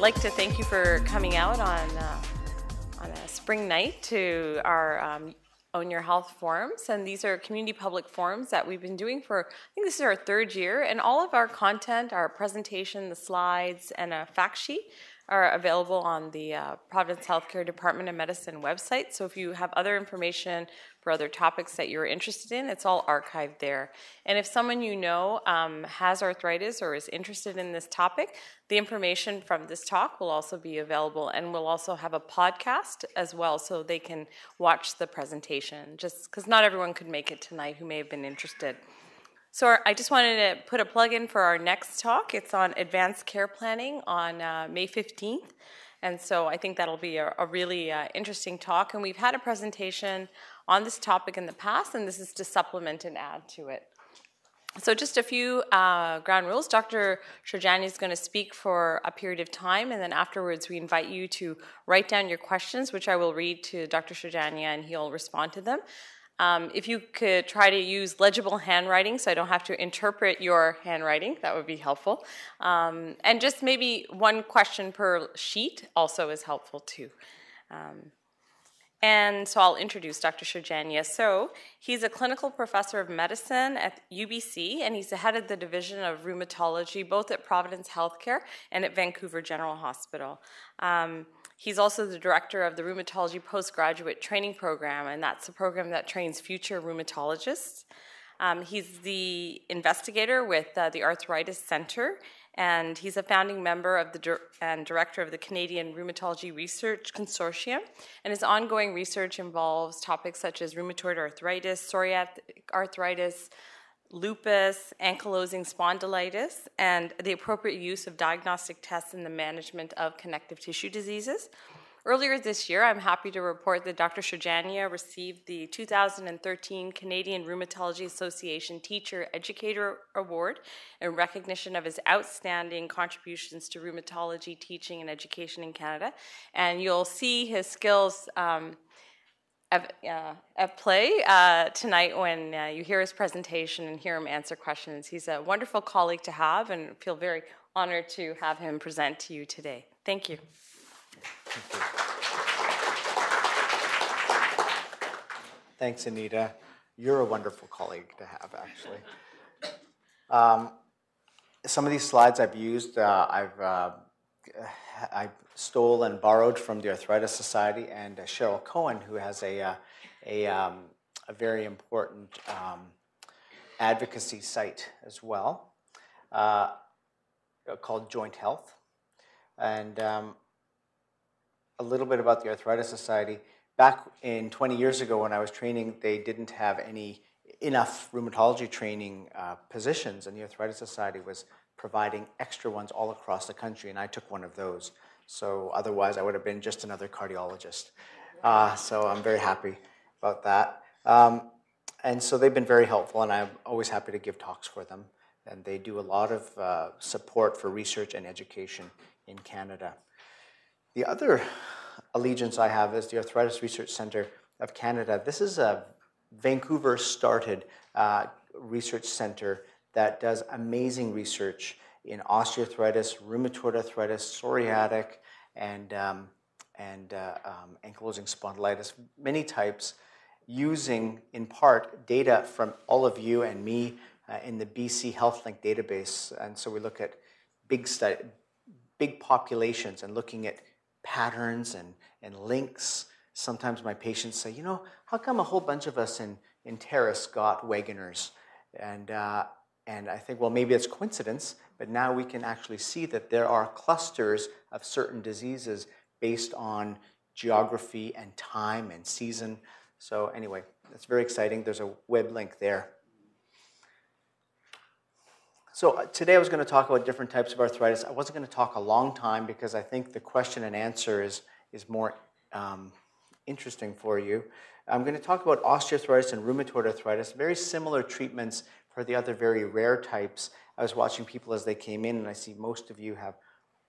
like to thank you for coming out on a spring night to our Own Your Health forums. And these are community public forums that we've been doing for, I think this is our third year. And all of our content, our presentation, the slides, and a fact sheet are available on the Providence Healthcare Department of Medicine website. So if you have other information for other topics that you're interested in, it's all archived there. And if someone you know has arthritis or is interested in this topic, the information from this talk will also be available, and we'll also have a podcast as well so they can watch the presentation, just because not everyone could make it tonight who may have been interested. So I just wanted to put a plug in for our next talk. It's on advanced care planning on May 15th. And so I think that'll be a really interesting talk. And we've had a presentation on this topic in the past, and this is to supplement and add to it. So just a few ground rules. Dr. Shojania is going to speak for a period of time, and then afterwards we invite you to write down your questions, which I will read to Dr. Shojania, and he'll respond to them. If you could try to use legible handwriting so I don't have to interpret your handwriting, that would be helpful. And just maybe one question per sheet also is helpful too. And so I'll introduce Dr. Shojania. So he's a clinical professor of medicine at UBC, and he's the head of the Division of Rheumatology, both at Providence Healthcare and at Vancouver General Hospital. He's also the director of the Rheumatology Postgraduate Training Program, and that's a program that trains future rheumatologists. He's the investigator with the Arthritis Center, and he's a founding member of and director of the Canadian Rheumatology Research Consortium. And his ongoing research involves topics such as rheumatoid arthritis, psoriatic arthritis, lupus, ankylosing spondylitis, and the appropriate use of diagnostic tests in the management of connective tissue diseases. Earlier this year, I'm happy to report that Dr. Shojania received the 2013 Canadian Rheumatology Association Teacher Educator Award in recognition of his outstanding contributions to rheumatology teaching and education in Canada. And you'll see his skills at play tonight when you hear his presentation and hear him answer questions. He's a wonderful colleague to have, and feel very honored to have him present to you today. Thank you. Thank you. Thanks, Anita. You're a wonderful colleague to have, actually. Some of these slides I've used, I stole and borrowed from the Arthritis Society and Cheryl Cohen, who has a very important advocacy site as well called Joint Health. And a little bit about the Arthritis Society. Back in 20 years ago when I was training, they didn't have enough rheumatology training positions, and the Arthritis Society was providing extra ones all across the country, and I took one of those. So otherwise I would have been just another cardiologist. So I'm very happy about that. And so they've been very helpful, and I'm always happy to give talks for them. And they do a lot of support for research and education in Canada. The other allegiance I have is the Arthritis Research Center of Canada. This is a Vancouver-started research center that does amazing research in osteoarthritis, rheumatoid arthritis, psoriatic, and ankylosing spondylitis, many types, using in part data from all of you and me in the BC HealthLink database. And so we look at big populations and looking at patterns and links. Sometimes my patients say, you know, how come a whole bunch of us in Terrace got Wegeners? And I think, well, maybe it's coincidence, but now we can actually see that there are clusters of certain diseases based on geography and time and season. So anyway, that's very exciting. There's a web link there. So today I was going to talk about different types of arthritis. I wasn't going to talk a long time because I think the question and answer is more interesting for you. I'm going to talk about osteoarthritis and rheumatoid arthritis, very similar treatments for the other very rare types. I was watching people as they came in, and I see most of you have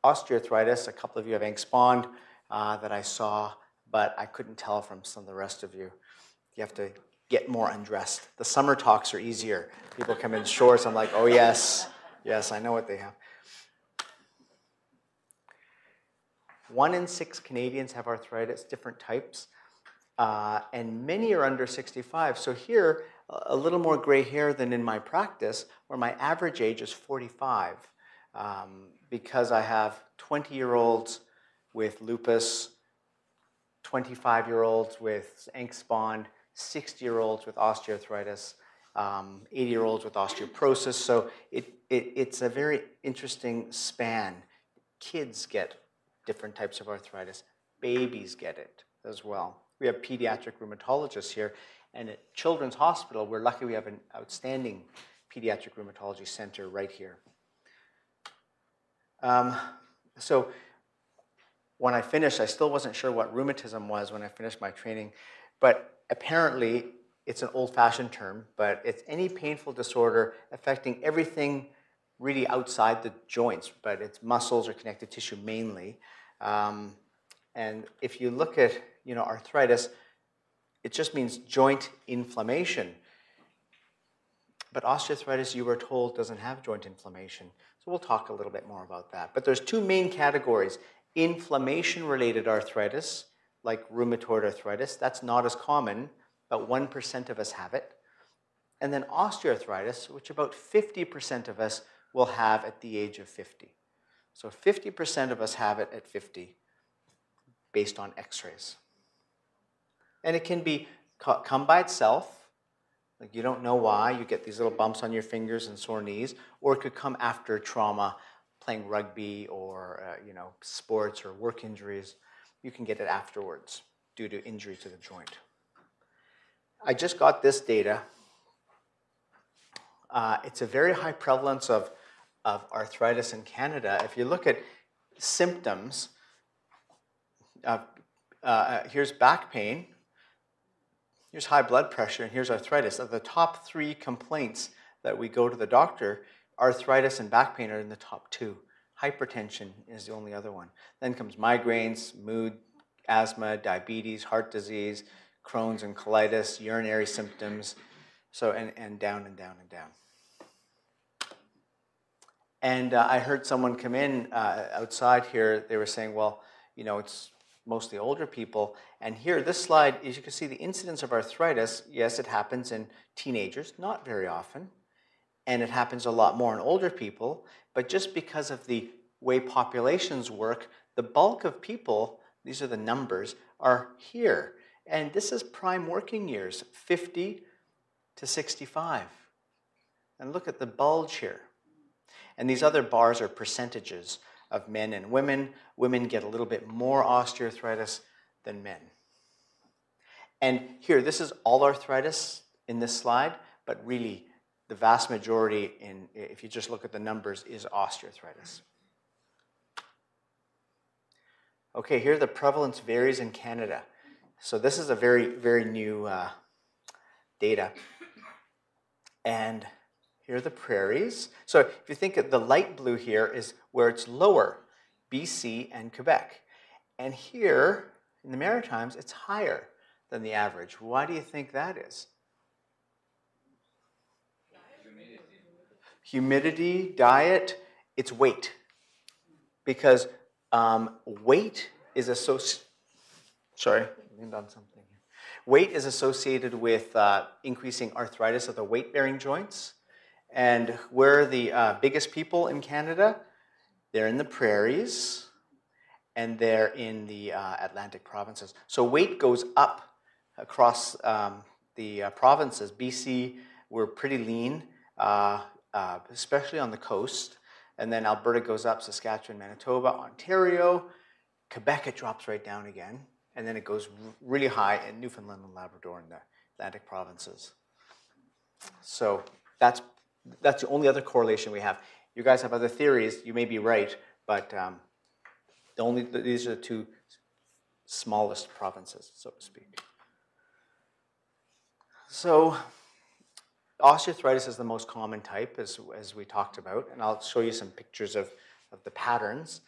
osteoarthritis. A couple of you have Angst-Bond that I saw, but I couldn't tell from some of the rest of you. You have to get more undressed. The summer talks are easier. People come in shorts. I'm like, oh yes, I know what they have. 1 in 6 Canadians have arthritis, different types, and many are under 65. So here, a little more gray hair than in my practice, where my average age is 45, because I have 20-year-olds with lupus, 25-year-olds with Angst-Bond, 60-year-olds with osteoarthritis, 80-year-olds with osteoporosis. So it's a very interesting span. Kids get different types of arthritis. Babies get it as well. We have pediatric rheumatologists here, and at Children's Hospital, we're lucky we have an outstanding pediatric rheumatology center right here. So when I finished, I still wasn't sure what rheumatism was when I finished my training, but apparently it's an old-fashioned term, but it's any painful disorder affecting everything really outside the joints, but it's muscles or connective tissue mainly. And if you look at, arthritis, it just means joint inflammation. But osteoarthritis, you were told, doesn't have joint inflammation. So we'll talk a little bit more about that. But there's two main categories. Inflammation-related arthritis, like rheumatoid arthritis, that's not as common, about 1% of us have it. And then osteoarthritis, which about 50% of us will have at the age of 50. So 50% of us have it at 50, based on x-rays. And it can come by itself, like you don't know why, you get these little bumps on your fingers and sore knees, or it could come after trauma, playing rugby or sports or work injuries. You can get it afterwards due to injury to the joint. I just got this data. It's a very high prevalence of arthritis in Canada. If you look at symptoms, here's back pain, here's high blood pressure, and here's arthritis. Of the top 3 complaints that we go to the doctor, arthritis and back pain are in the top 2. Hypertension is the only other one. Then comes migraines, mood, asthma, diabetes, heart disease, Crohn's and colitis, urinary symptoms, so and down and down and down. And I heard someone come in outside here. They were saying, well, it's mostly older people. And here, this slide, as you can see, the incidence of arthritis, yes, it happens in teenagers, not very often. And it happens a lot more in older people. But just because of the way populations work, the bulk of people, these are the numbers, are here. And this is prime working years, 50 to 65. And look at the bulge here. And these other bars are percentages of men and women. Women get a little bit more osteoarthritis than men. And here, this is all arthritis in this slide, but really the vast majority, if you just look at the numbers, is osteoarthritis. Okay, here the prevalence varies in Canada. So this is a very, very new data. And here are the prairies. So if you think of the light blue here is where it's lower, BC and Quebec. And here in the Maritimes, it's higher than the average. Why do you think that is? Humidity, diet, it's weight. Because weight is associated, weight is associated with increasing arthritis of the weight-bearing joints. And where are the biggest people in Canada? They're in the prairies, and they're in the Atlantic provinces. So weight goes up across the provinces. BC, we're pretty lean, especially on the coast. And then Alberta goes up, Saskatchewan, Manitoba, Ontario. Quebec, it drops right down again. And then it goes really high in Newfoundland and Labrador and the Atlantic provinces. So that's the only other correlation we have. You guys have other theories. You may be right, but these are the 2 smallest provinces, so to speak. So osteoarthritis is the most common type, as we talked about, and I'll show you some pictures of the patterns.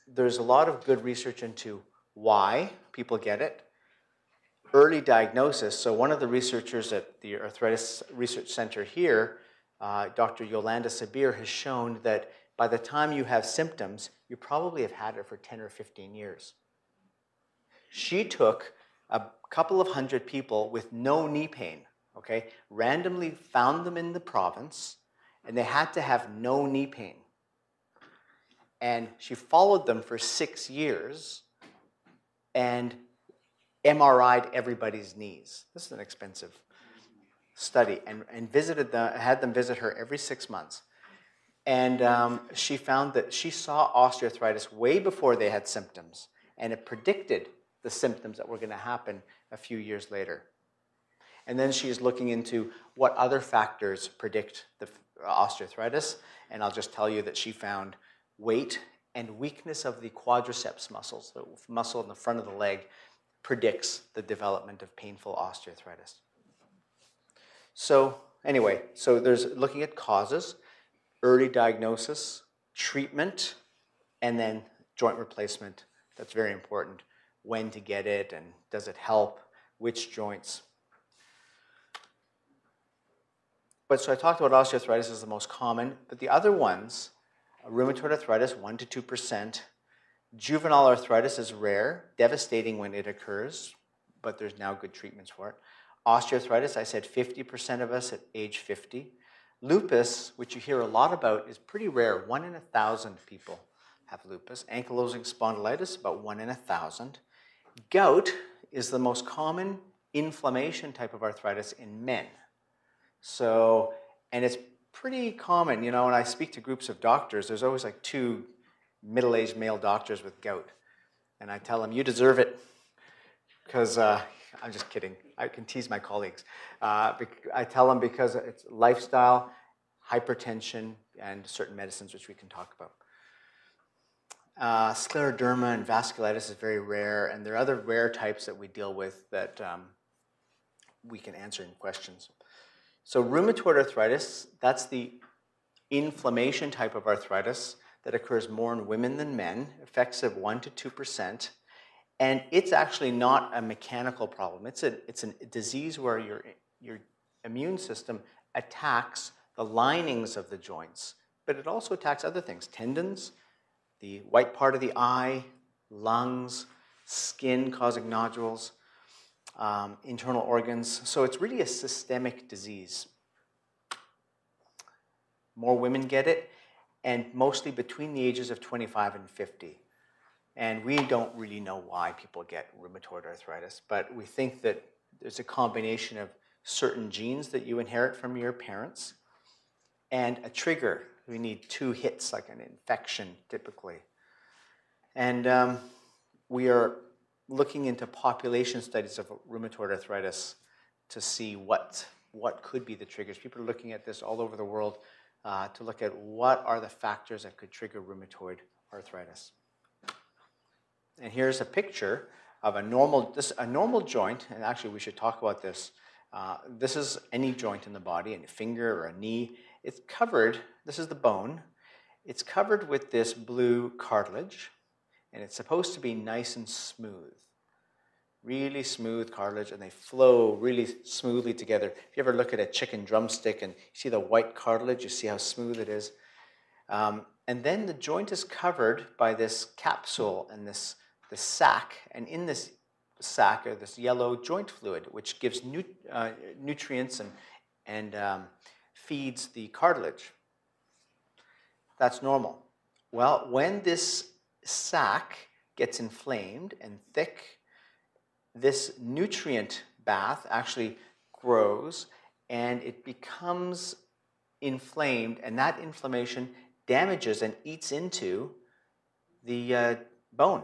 There's a lot of good research into why people get it. Early diagnosis. So one of the researchers at the Arthritis Research Center here, Dr. Yolanda Sabir, has shown that by the time you have symptoms, you probably have had it for 10 or 15 years. She took a couple of hundred people with no knee pain, okay, randomly found them in the province, and they had to have no knee pain. And she followed them for 6 years and MRI'd everybody's knees. This is an expensive study, and had them visit her every 6 months. And she found that she saw osteoarthritis way before they had symptoms, and it predicted the symptoms that were going to happen a few years later. And then she's looking into what other factors predict the osteoarthritis, and I'll just tell you that she found weight and weakness of the quadriceps muscles, the muscle in the front of the leg, predicts the development of painful osteoarthritis. So anyway, so there's looking at causes, early diagnosis, treatment, and then joint replacement. That's very important. When to get it, and does it help, which joints. But so I talked about osteoarthritis as the most common, but the other ones, rheumatoid arthritis, 1 to 2%. Juvenile arthritis is rare, devastating when it occurs, but there's now good treatments for it. Osteoarthritis, I said 50% of us at age 50. Lupus, which you hear a lot about, is pretty rare. 1 in 1,000 people have lupus. Ankylosing spondylitis, about 1 in 1,000. Gout is the most common inflammation type of arthritis in men. So, and it's pretty common, you know, when I speak to groups of doctors, there's always like 2 middle-aged male doctors with gout. And I tell them, you deserve it, because I'm just kidding. I can tease my colleagues. I tell them because it's lifestyle, hypertension, and certain medicines, which we can talk about. Scleroderma and vasculitis is very rare, and there are other rare types that we deal with that we can answer in questions. So rheumatoid arthritis, that's the inflammation type of arthritis that occurs more in women than men, affects of 1 to 2%, and it's actually not a mechanical problem. It's a disease where your immune system attacks the linings of the joints, but it also attacks other things, tendons, the white part of the eye, lungs, skin causing nodules, internal organs. So it's really a systemic disease. More women get it, and mostly between the ages of 25 and 50. And we don't really know why people get rheumatoid arthritis, but we think that there's a combination of certain genes that you inherit from your parents and a trigger. We need 2 hits, like an infection, typically. And we are looking into population studies of rheumatoid arthritis to see what could be the triggers. People are looking at this all over the world to look at what are the factors that could trigger rheumatoid arthritis. And here's a picture of a normal joint, and actually we should talk about this. This is any joint in the body, a finger or a knee. It's covered, this is the bone, it's covered with this blue cartilage, and it's supposed to be nice and smooth. Really smooth cartilage, and they flow really smoothly together. If you ever look at a chicken drumstick and you see the white cartilage, you see how smooth it is. And then the joint is covered by this capsule and this sac, and in this sac are this yellow joint fluid, which gives nutrients and feeds the cartilage. That's normal. Well, when this sac gets inflamed and thick, this nutrient bath actually grows and it becomes inflamed, and that inflammation damages and eats into the bone.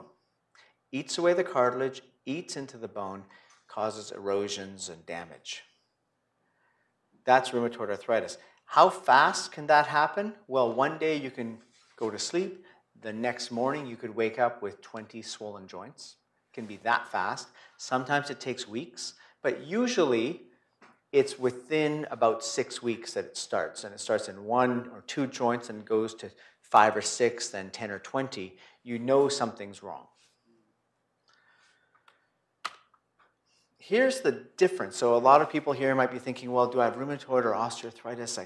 Eats away the cartilage, eats into the bone, causes erosions and damage. That's rheumatoid arthritis. How fast can that happen? Well, one day you can go to sleep. The next morning you could wake up with 20 swollen joints. It can be that fast. Sometimes it takes weeks, but usually it's within about 6 weeks that it starts. And it starts in 1 or 2 joints and goes to 5 or 6, then 10 or 20. You know something's wrong. Here's the difference. So a lot of people here might be thinking, well, do I have rheumatoid or osteoarthritis?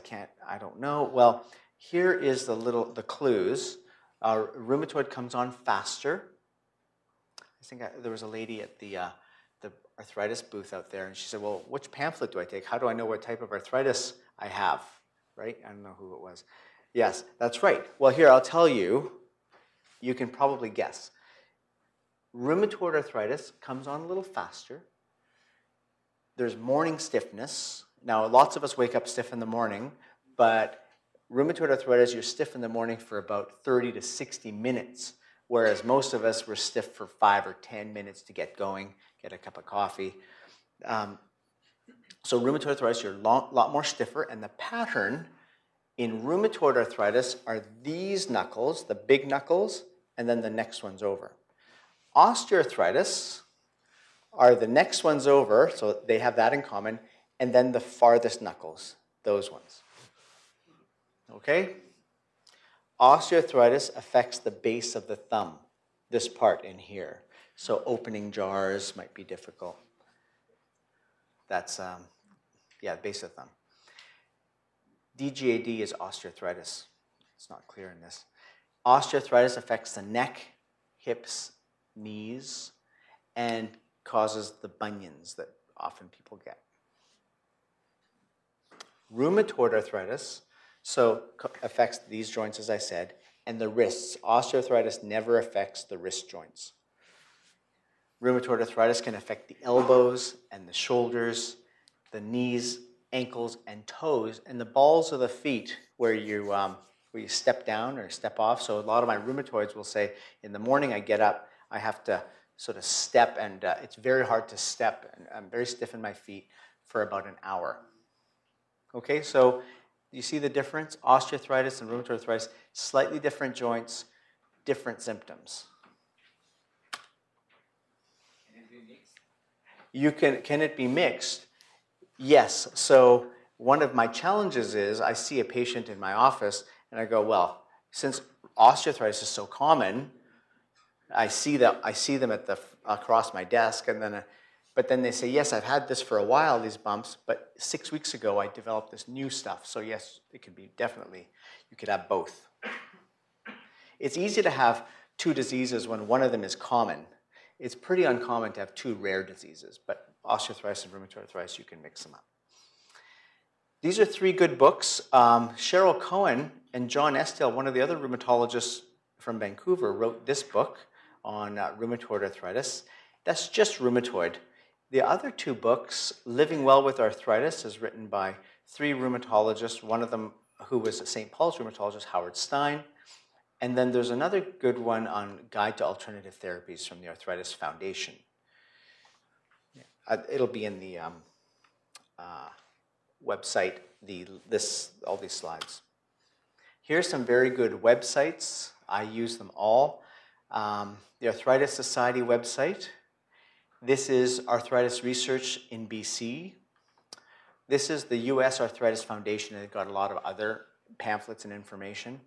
I don't know. Well, Here is the clues. Rheumatoid comes on faster. I think there was a lady at the arthritis booth out there, and she said, well, which pamphlet do I take? How do I know what type of arthritis I have, right? I don't know who it was. Yes, that's right. Well, here, I'll tell you. You can probably guess. Rheumatoid arthritis comes on a little faster. There's morning stiffness. Now, lots of us wake up stiff in the morning, but rheumatoid arthritis, you're stiff in the morning for about 30 to 60 minutes, whereas most of us were stiff for 5 or 10 minutes to get going, get a cup of coffee. So rheumatoid arthritis, you're a lot more stiffer, and the pattern in rheumatoid arthritis are these knuckles, the big knuckles, and then the next one's over. Osteoarthritis are the next ones over, so they have that in common, and then the farthest knuckles, those ones. Okay? Osteoarthritis affects the base of the thumb, this part in here. So opening jars might be difficult. That's, base of the thumb. DGAD is osteoarthritis. It's not clear in this. Osteoarthritis affects the neck, hips, knees, and causes the bunions that often people get. Rheumatoid arthritis affects these joints, as I said, and the wrists. Osteoarthritis never affects the wrist joints. Rheumatoid arthritis can affect the elbows and the shoulders, the knees, ankles, and toes, and the balls of the feet where you step down or step off. So a lot of my rheumatoids will say, in the morning I get up, I have to sort of step, and it's very hard to step, and I'm very stiff in my feet for about an hour. Okay, so you see the difference? Osteoarthritis and rheumatoid arthritis, slightly different joints, different symptoms. Can it be mixed? Can it be mixed? Yes. So one of my challenges is I see a patient in my office and I go, well, since osteoarthritis is so common, I see them across my desk, and but then they say, yes, I've had this for a while, these bumps, but 6 weeks ago I developed this new stuff. So yes, it could be definitely, you could have both. It's easy to have two diseases when one of them is common. It's pretty uncommon to have two rare diseases, but osteoarthritis and rheumatoid arthritis, you can mix them up. These are 3 good books. Cheryl Cohen and John Estill, one of the other rheumatologists from Vancouver, wrote this book on rheumatoid arthritis. That's just rheumatoid. The other 2 books, Living Well with Arthritis, is written by 3 rheumatologists, one of them who was a St. Paul's rheumatologist, Howard Stein. And then there's another good one on Guide to Alternative Therapies from the Arthritis Foundation. It'll be in the website, all these slides. Here's some very good websites. I use them all. The Arthritis Society website. This is Arthritis Research in BC. This is the US Arthritis Foundation. They've got a lot of other pamphlets and information.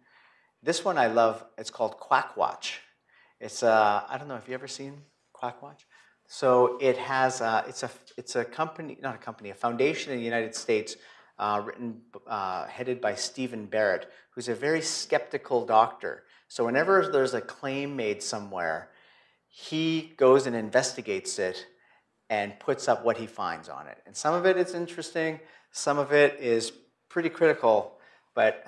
This one I love. It's called Quackwatch. It's I don't know, have you ever seen Quackwatch? So it has it's a company, not a company, a foundation in the United States, headed by Stephen Barrett, who's a very skeptical doctor. So whenever there's a claim made somewhere, he goes and investigates it and puts up what he finds on it. And some of it is interesting, some of it is pretty critical, but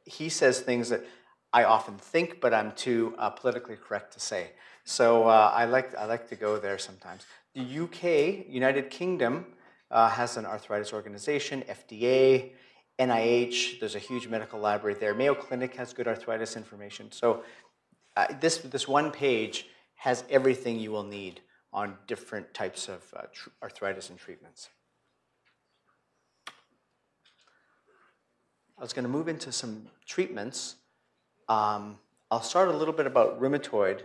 he says things that I often think, but I'm too politically correct to say. So I like to go there sometimes. The UK, United Kingdom, has an arthritis organization, FDA, NIH, there's a huge medical library there. Mayo Clinic has good arthritis information. So this one page has everything you will need on different types of arthritis and treatments. I was going to move into some treatments. I'll start a little bit about rheumatoid,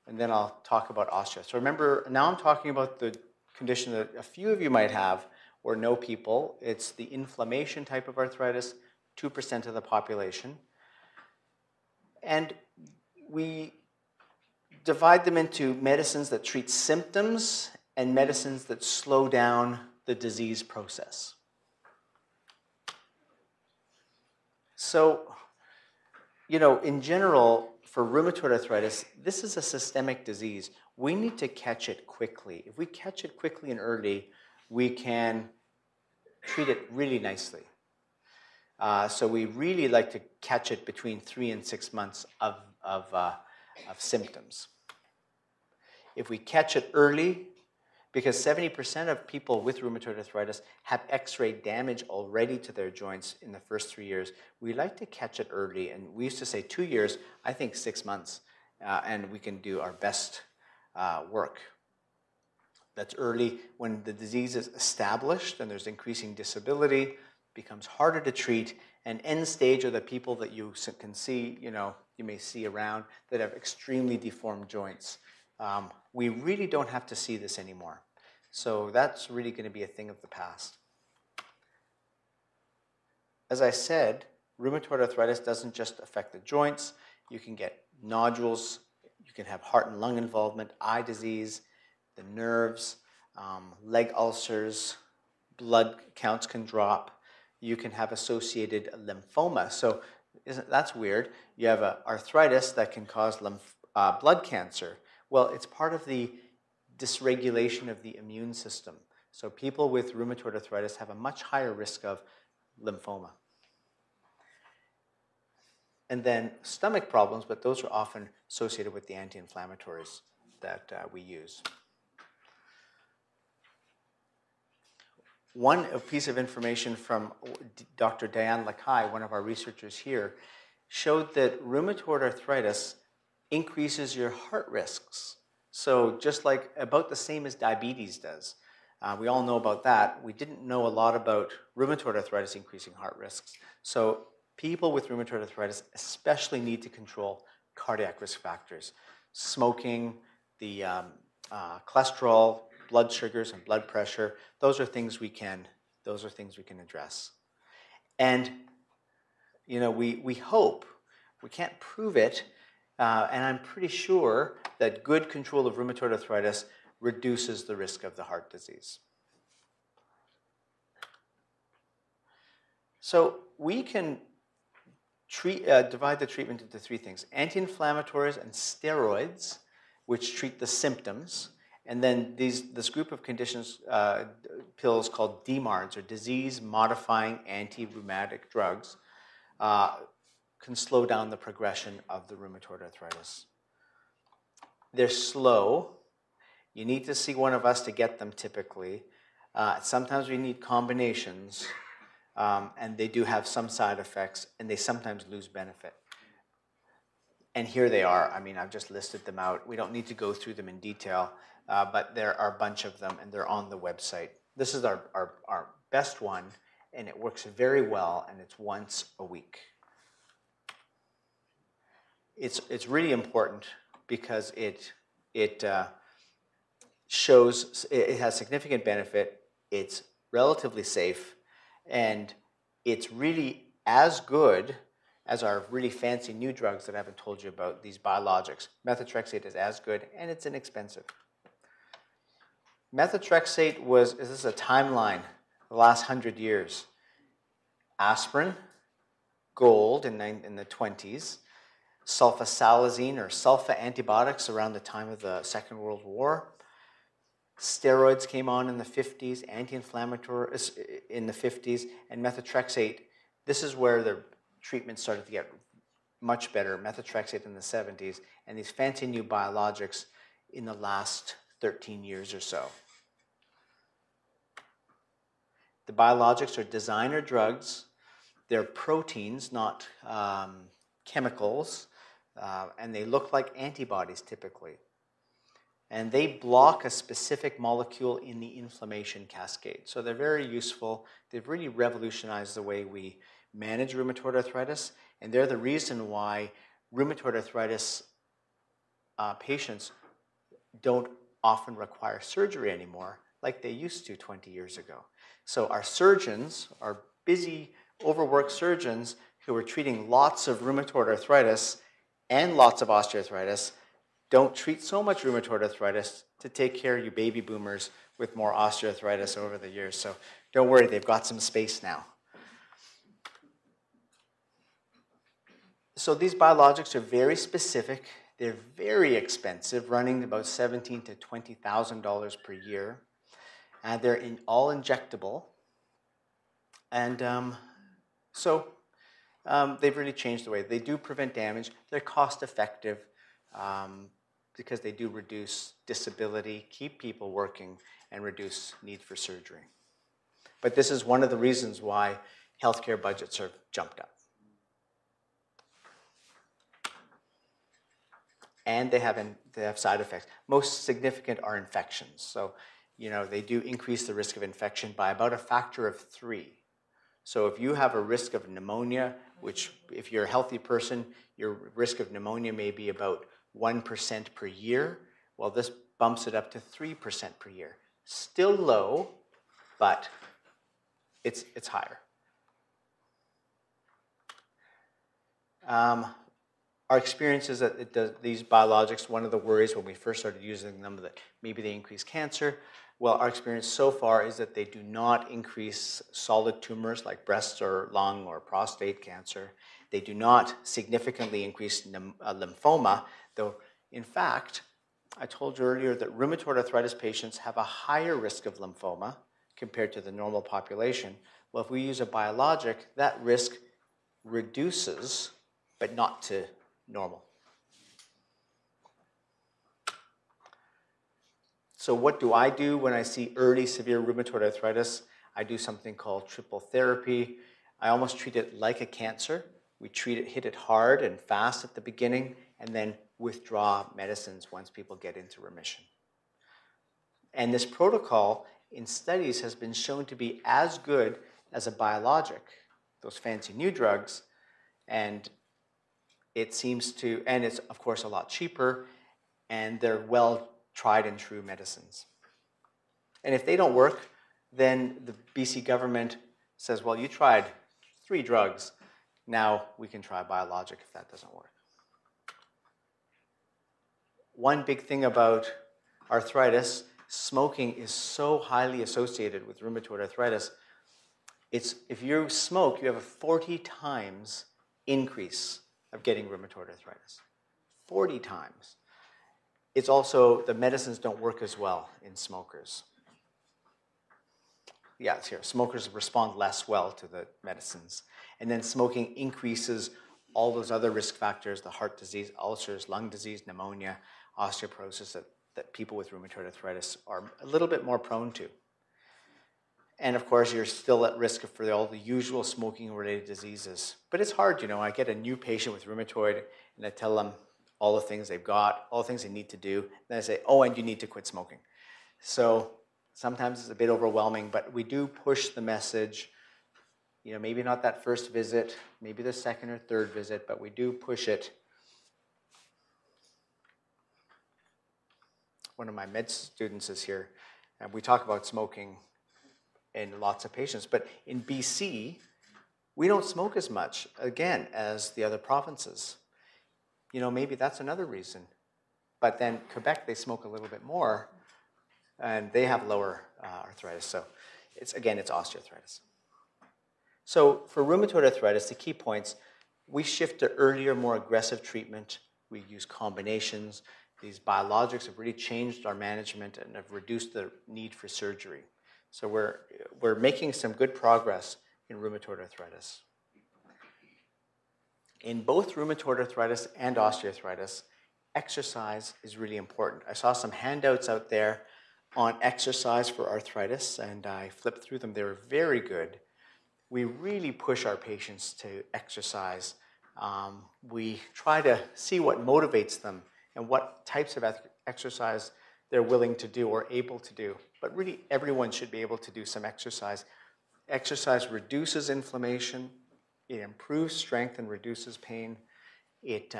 and then I'll talk about osteo. So remember, now I'm talking about the condition that a few of you might have or know people. It's the inflammation type of arthritis, 2% of the population. And we divide them into medicines that treat symptoms and medicines that slow down the disease process. So, you know, in general, for rheumatoid arthritis, this is a systemic disease. We need to catch it quickly. If we catch it quickly and early, we can treat it really nicely. So we really like to catch it between 3 and 6 months of symptoms. If we catch it early, because 70% of people with rheumatoid arthritis have X-ray damage already to their joints in the first 3 years, we like to catch it early. And we used to say 2 years, I think 6 months, and we can do our best work. That's early. When the disease is established and there's increasing disability, becomes harder to treat, and end stage are the people that you can see, you know, you may see around that have extremely deformed joints. We really don't have to see this anymore. So that's really going to be a thing of the past. As I said, rheumatoid arthritis doesn't just affect the joints. You can get nodules, you can have heart and lung involvement, eye disease, the nerves, leg ulcers, blood counts can drop. You can have associated lymphoma. So that's weird. You have arthritis that can cause blood cancer. Well, it's part of the dysregulation of the immune system. So people with rheumatoid arthritis have a much higher risk of lymphoma. And then stomach problems, but those are often associated with the anti-inflammatories that we use. One piece of information from Dr. Diane Lakai, one of our researchers here, showed that rheumatoid arthritis increases your heart risks. So just like about the same as diabetes does. We all know about that. We didn't know a lot about rheumatoid arthritis increasing heart risks. So people with rheumatoid arthritis especially need to control cardiac risk factors. Smoking, the cholesterol, blood sugars, and blood pressure. Those are things we can address. And you know, we hope, we can't prove it, and I'm pretty sure that good control of rheumatoid arthritis reduces the risk of the heart disease. So we can divide the treatment into 3 things: anti-inflammatories and steroids, which treat the symptoms, and then this group of conditions, pills called DMARDs, or disease-modifying anti-rheumatic drugs, can slow down the progression of the rheumatoid arthritis. They're slow. You need to see one of us to get them typically. Sometimes we need combinations, and they do have some side effects, and they sometimes lose benefit. And here they are. I mean, I've just listed them out. We don't need to go through them in detail, but there are a bunch of them, and they're on the website. This is our best one, and it works very well, and it's once a week. It's really important because it shows it has significant benefit. It's relatively safe, and it's really as good as our really fancy new drugs that I haven't told you about, these biologics. Methotrexate is as good, and it's inexpensive. Methotrexate this is a timeline, the last 100 years. Aspirin, gold in the 20s, sulfasalazine or sulfa antibiotics around the time of the Second World War. Steroids came on in the 50s, anti-inflammatories in the 50s, and methotrexate. This is where the treatment started to get much better. Methotrexate in the 70s, and these fancy new biologics in the last 13 years or so. The biologics are designer drugs. They're proteins, not chemicals, and they look like antibodies typically. And they block a specific molecule in the inflammation cascade. So they're very useful. They've really revolutionized the way we manage rheumatoid arthritis, and they're the reason why rheumatoid arthritis patients don't often require surgery anymore like they used to 20 years ago. So our surgeons, our busy, overworked surgeons who are treating lots of rheumatoid arthritis and lots of osteoarthritis don't treat so much rheumatoid arthritis to take care of you baby boomers with more osteoarthritis over the years. So don't worry, they've got some space now. So these biologics are very specific. They're very expensive, running about $17,000 to $20,000 per year. They're all injectable. And they've really changed the way. They do prevent damage. They're cost effective because they do reduce disability, keep people working, and reduce need for surgery. But this is one of the reasons why healthcare budgets are jumped up. And they have side effects. Most significant are infections. So, they do increase the risk of infection by about a factor of 3. So if you have a risk of pneumonia, which if you're a healthy person, your risk of pneumonia may be about 1% per year, well, this bumps it up to 3% per year. Still low, but it's higher. Our experience is that these biologics, one of the worries when we first started using them, that maybe they increase cancer. Well, our experience so far is that they do not increase solid tumors like breast or lung or prostate cancer. They do not significantly increase lymphoma, though in fact, I told you earlier that rheumatoid arthritis patients have a higher risk of lymphoma compared to the normal population. Well, if we use a biologic, that risk reduces, but not to normal. So what do I do when I see early severe rheumatoid arthritis? I do something called triple therapy. I almost treat it like a cancer. We hit it hard and fast at the beginning, and then withdraw medicines once people get into remission. And this protocol in studies has been shown to be as good as a biologic, those fancy new drugs, and it's of course a lot cheaper, and they're well tried and true medicines. And if they don't work, then the BC government says, well, you tried 3 drugs, now we can try a biologic if that doesn't work. One big thing about arthritis, smoking is so highly associated with rheumatoid arthritis. If you smoke, you have a 40 times increase of getting rheumatoid arthritis. 40 times. It's also, the medicines don't work as well in smokers. Yeah, it's here. Smokers respond less well to the medicines. And then smoking increases all those other risk factors, the heart disease, ulcers, lung disease, pneumonia, osteoporosis that people with rheumatoid arthritis are a little bit more prone to. And of course, you're still at risk for all the usual smoking-related diseases. But it's hard, I get a new patient with rheumatoid, and I tell them all the things they've got, all the things they need to do. Then I say, oh, and you need to quit smoking. So sometimes it's a bit overwhelming, but we do push the message. Maybe not that first visit, maybe the second or third visit, but we do push it. One of my med students is here, and we talk about smoking in lots of patients. But in BC, we don't smoke as much, again, as the other provinces. Maybe that's another reason. But then Quebec, they smoke a little bit more, and they have lower arthritis. So it's osteoarthritis. So for rheumatoid arthritis, the key points, we shift to earlier, more aggressive treatment. We use combinations. These biologics have really changed our management and have reduced the need for surgery. So we're making some good progress in rheumatoid arthritis. In both rheumatoid arthritis and osteoarthritis, exercise is really important. I saw some handouts out there on exercise for arthritis, and I flipped through them. They were very good. We really push our patients to exercise. We try to see what motivates them and what types of exercise they're willing to do or able to do. But really, everyone should be able to do some exercise. Exercise reduces inflammation. It improves strength and reduces pain. It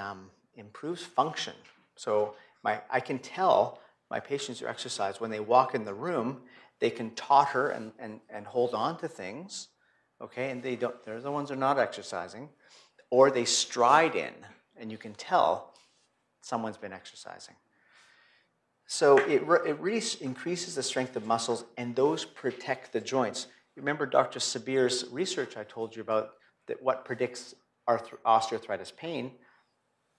improves function. So I can tell my patients who exercise, when they walk in the room, they can totter and hold on to things, okay? And they're the ones who are not exercising. Or they stride in, and you can tell someone's been exercising. So it really increases the strength of muscles, and those protect the joints. Remember Dr. Sabir's research I told you about, that what predicts osteoarthritis pain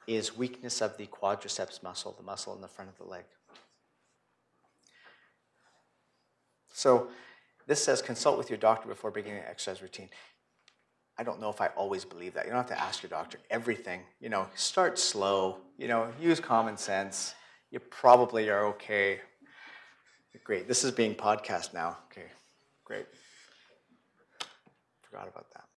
is weakness of the quadriceps muscle, the muscle in the front of the leg. So this says consult with your doctor before beginning an exercise routine. I don't know if I always believe that. You don't have to ask your doctor everything. Start slow, use common sense. You probably are okay. Great. This is being podcast now. Okay, great. Forgot about that.